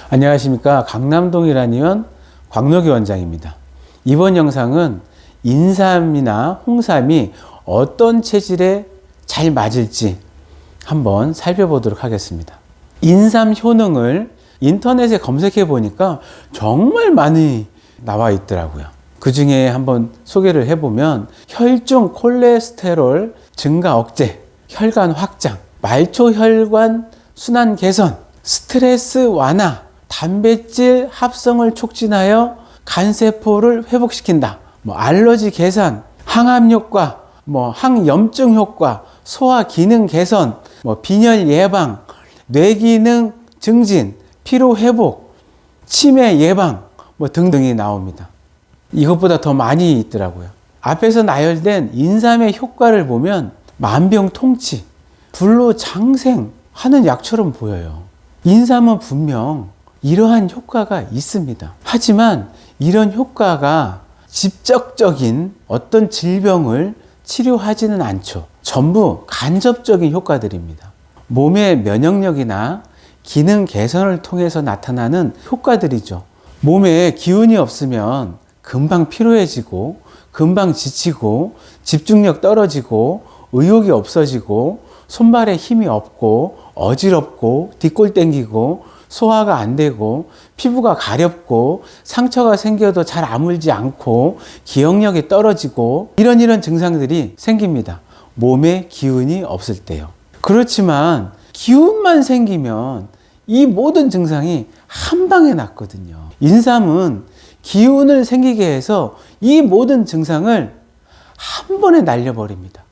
안녕하십니까. 강남동일한의원 광록이 원장입니다. 이번 영상은 인삼이나 홍삼이 어떤 체질에 잘 맞을지 한번 살펴보도록 하겠습니다. 인삼 효능을 인터넷에 검색해 보니까 정말 많이 나와 있더라고요. 그 중에 한번 소개를 해보면 혈중 콜레스테롤 증가 억제, 혈관 확장, 말초혈관 순환 개선, 스트레스 완화, 단백질 합성을 촉진하여 간세포를 회복시킨다. 알러지 개선, 항암 효과, 항염증 효과, 소화 기능 개선, 빈혈 예방, 뇌기능 증진, 피로 회복, 치매 예방 등등이 나옵니다. 이것보다 더 많이 있더라고요. 앞에서 나열된 인삼의 효과를 보면 만병통치, 불로장생 하는 약처럼 보여요. 인삼은 분명 이러한 효과가 있습니다. 하지만 이런 효과가 직접적인 어떤 질병을 치료하지는 않죠. 전부 간접적인 효과들입니다. 몸의 면역력이나 기능 개선을 통해서 나타나는 효과들이죠. 몸에 기운이 없으면 금방 피로해지고, 금방 지치고, 집중력 떨어지고, 의욕이 없어지고, 손발에 힘이 없고, 어지럽고, 뒷골 땡기고, 소화가 안 되고, 피부가 가렵고, 상처가 생겨도 잘 아물지 않고, 기억력이 떨어지고, 이런 증상들이 생깁니다. 몸에 기운이 없을 때요. 그렇지만 기운만 생기면 이 모든 증상이 한 방에 낫거든요. 인삼은 기운을 생기게 해서 이 모든 증상을 한 번에 날려버립니다.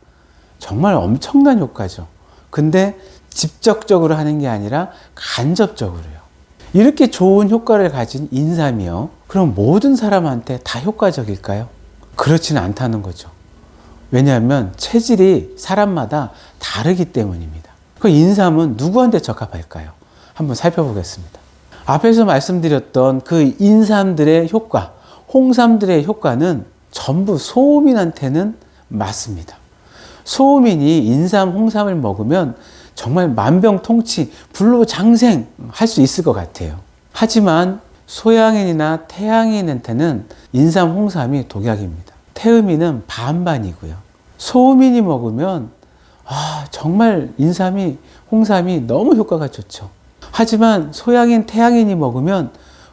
정말 엄청난 효과죠. 근데 직접적으로 하는 게 아니라 간접적으로요. 이렇게 좋은 효과를 가진 인삼이요. 그럼 모든 사람한테 다 효과적일까요? 그렇지는 않다는 거죠. 왜냐하면 체질이 사람마다 다르기 때문입니다. 그 인삼은 누구한테 적합할까요? 한번 살펴보겠습니다. 앞에서 말씀드렸던 그 인삼들의 효과, 홍삼들의 효과는 전부 소음인한테는 맞습니다. 소음인이 인삼, 홍삼을 먹으면 정말 만병통치, 불로장생 할 수 있을 것 같아요. 하지만 소양인이나 태양인한테는 인삼, 홍삼이 독약입니다. 태음인은 반반이고요. 소음인이 먹으면 정말 인삼이, 홍삼이 너무 효과가 좋죠. 하지만 소양인, 태양인이 먹으면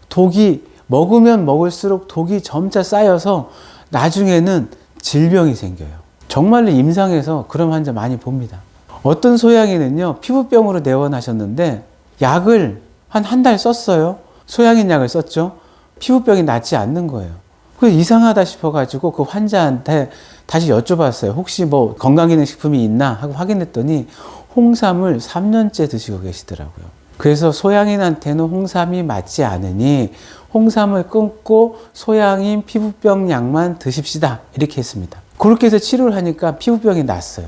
독이 먹으면 먹을수록 독이 점차 쌓여서 나중에는 질병이 생겨요. 정말로 임상에서 그런 환자 많이 봅니다. 어떤 소양인은요, 피부병으로 내원하셨는데 약을 한 달 썼어요. 소양인 약을 썼죠. 피부병이 낫지 않는 거예요. 그래서 이상하다 싶어가지고 그 환자한테 다시 여쭤봤어요. 혹시 건강기능식품이 있나 하고 확인했더니 홍삼을 3년째 드시고 계시더라고요. 그래서 소양인한테는 홍삼이 맞지 않으니 홍삼을 끊고 소양인 피부병 약만 드십시다. 이렇게 했습니다. 그렇게 해서 치료를 하니까 피부병이 났어요.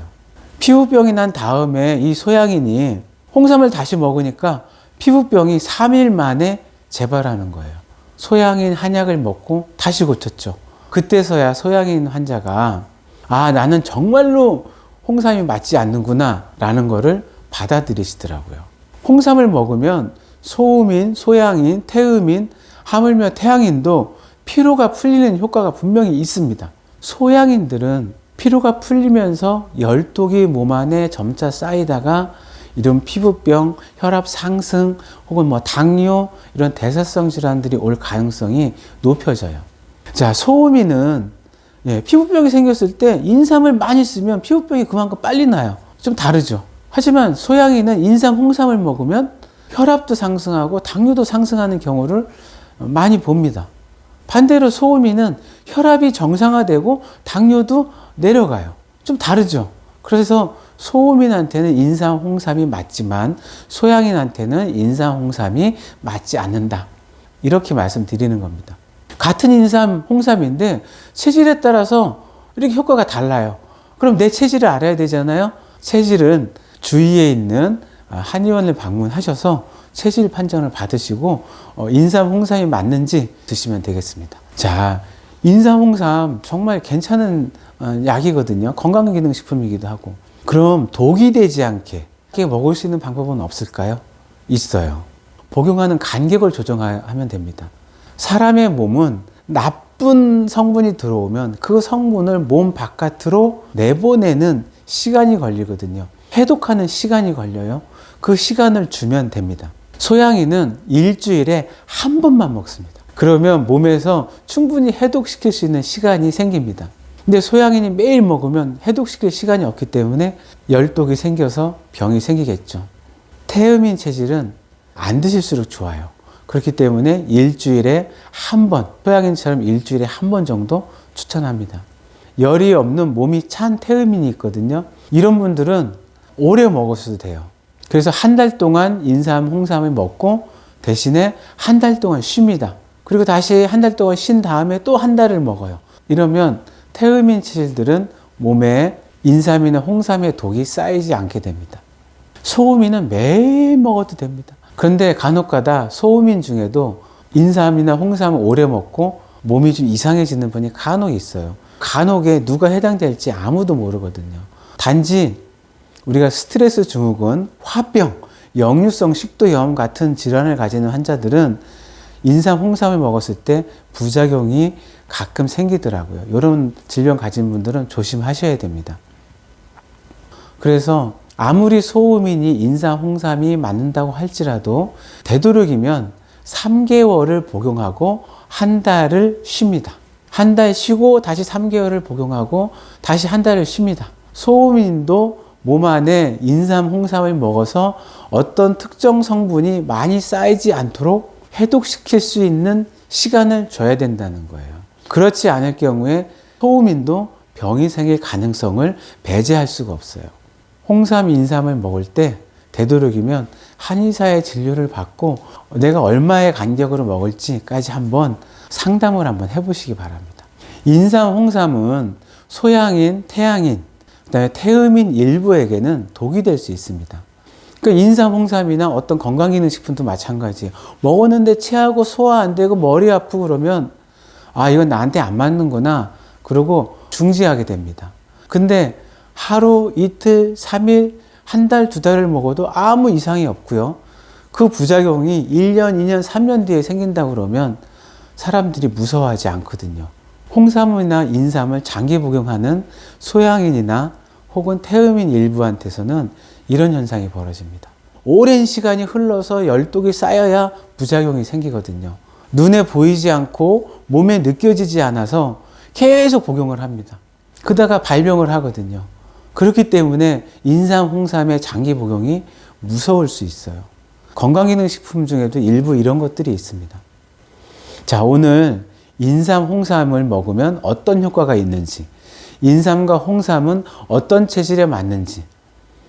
피부병이 난 다음에 이 소양인이 홍삼을 다시 먹으니까 피부병이 3일 만에 재발하는 거예요. 소양인 한약을 먹고 다시 고쳤죠. 그때서야 소양인 환자가 나는 정말로 홍삼이 맞지 않는구나 라는 거를 받아들이시더라고요. 홍삼을 먹으면 소음인, 소양인, 태음인, 하물며 태양인도 피로가 풀리는 효과가 분명히 있습니다. 소양인들은 피로가 풀리면서 열독이 몸 안에 점차 쌓이다가 이런 피부병, 혈압 상승 혹은 당뇨 이런 대사성 질환들이 올 가능성이 높아져요. 자, 소음인은 피부병이 생겼을 때 인삼을 많이 쓰면 피부병이 그만큼 빨리 나요. 좀 다르죠. 하지만 소양인은 인삼, 홍삼을 먹으면 혈압도 상승하고 당뇨도 상승하는 경우를 많이 봅니다. 반대로 소음인은 혈압이 정상화되고 당뇨도 내려가요. 좀 다르죠. 그래서 소음인한테는 인삼, 홍삼이 맞지만 소양인한테는 인삼, 홍삼이 맞지 않는다. 이렇게 말씀드리는 겁니다. 같은 인삼, 홍삼인데 체질에 따라서 이렇게 효과가 달라요. 그럼 내 체질을 알아야 되잖아요. 체질은 주위에 있는 한의원을 방문하셔서 체질 판정을 받으시고 인삼, 홍삼이 맞는지 드시면 되겠습니다. 자, 인삼, 홍삼 정말 괜찮은 약이거든요. 건강기능식품이기도 하고. 그럼 독이 되지 않게 먹을 수 있는 방법은 없을까요? 있어요. 복용하는 간격을 조정하면 됩니다. 사람의 몸은 나쁜 성분이 들어오면 그 성분을 몸 바깥으로 내보내는 시간이 걸리거든요. 해독하는 시간이 걸려요. 그 시간을 주면 됩니다. 소양인은 일주일에 한 번만 먹습니다. 그러면 몸에서 충분히 해독시킬 수 있는 시간이 생깁니다. 근데 소양인이 매일 먹으면 해독시킬 시간이 없기 때문에 열독이 생겨서 병이 생기겠죠. 태음인 체질은 안 드실수록 좋아요. 그렇기 때문에 일주일에 한 번, 소양인처럼 일주일에 한 번 정도 추천합니다. 열이 없는 몸이 찬 태음인이 있거든요. 이런 분들은 오래 먹었어도 돼요. 그래서 한 달 동안 인삼, 홍삼을 먹고 대신에 한 달 동안 쉽니다. 그리고 다시 한 달 동안 쉰 다음에 또 한 달을 먹어요. 이러면 태음인 체질들은 몸에 인삼이나 홍삼의 독이 쌓이지 않게 됩니다. 소음인은 매일 먹어도 됩니다. 그런데 간혹가다 소음인 중에도 인삼이나 홍삼을 오래 먹고 몸이 좀 이상해지는 분이 간혹 있어요. 간혹에 누가 해당될지 아무도 모르거든요. 단지 우리가 스트레스 증후군, 화병, 역류성 식도염 같은 질환을 가지는 환자들은 인삼, 홍삼을 먹었을 때 부작용이 가끔 생기더라고요. 이런 질병 가진 분들은 조심하셔야 됩니다. 그래서 아무리 소음인이 인삼, 홍삼이 맞는다고 할지라도 되도록이면 3개월을 복용하고 한 달을 쉽니다. 한 달 쉬고 다시 3개월을 복용하고 다시 한 달을 쉽니다. 소음인도 몸 안에 인삼, 홍삼을 먹어서 어떤 특정 성분이 많이 쌓이지 않도록 해독시킬 수 있는 시간을 줘야 된다는 거예요. 그렇지 않을 경우에 소음인도 병이 생길 가능성을 배제할 수가 없어요. 홍삼, 인삼을 먹을 때 되도록이면 한의사의 진료를 받고 내가 얼마의 간격으로 먹을지까지 한번 상담을 한번 해보시기 바랍니다. 인삼, 홍삼은 소양인, 태양인, 그다음에 태음인 일부에게는 독이 될 수 있습니다. 그러니까 인삼, 홍삼이나 어떤 건강기능식품도 마찬가지예요. 먹었는데 체하고 소화 안 되고 머리 아프고 그러면 아, 이건 나한테 안 맞는구나. 그러고 중지하게 됩니다. 근데 하루, 이틀, 3일, 한 달, 2달을 먹어도 아무 이상이 없고요. 그 부작용이 1년, 2년, 3년 뒤에 생긴다고 그러면 사람들이 무서워하지 않거든요. 홍삼이나 인삼을 장기 복용하는 소양인이나 혹은 태음인 일부한테서는 이런 현상이 벌어집니다. 오랜 시간이 흘러서 열독이 쌓여야 부작용이 생기거든요. 눈에 보이지 않고 몸에 느껴지지 않아서 계속 복용을 합니다. 그러다가 발병을 하거든요. 그렇기 때문에 인삼, 홍삼의 장기 복용이 무서울 수 있어요. 건강기능식품 중에도 일부 이런 것들이 있습니다. 자, 오늘 인삼, 홍삼을 먹으면 어떤 효과가 있는지, 인삼과 홍삼은 어떤 체질에 맞는지,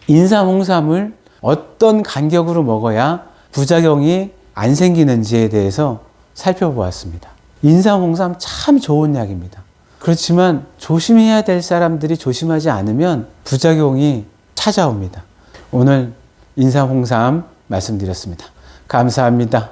인삼, 홍삼을 어떤 간격으로 먹어야 부작용이 안 생기는지에 대해서 살펴보았습니다. 인삼, 홍삼 참 좋은 약입니다. 그렇지만 조심해야 될 사람들이 조심하지 않으면 부작용이 찾아옵니다. 오늘 인삼, 홍삼 말씀드렸습니다. 감사합니다.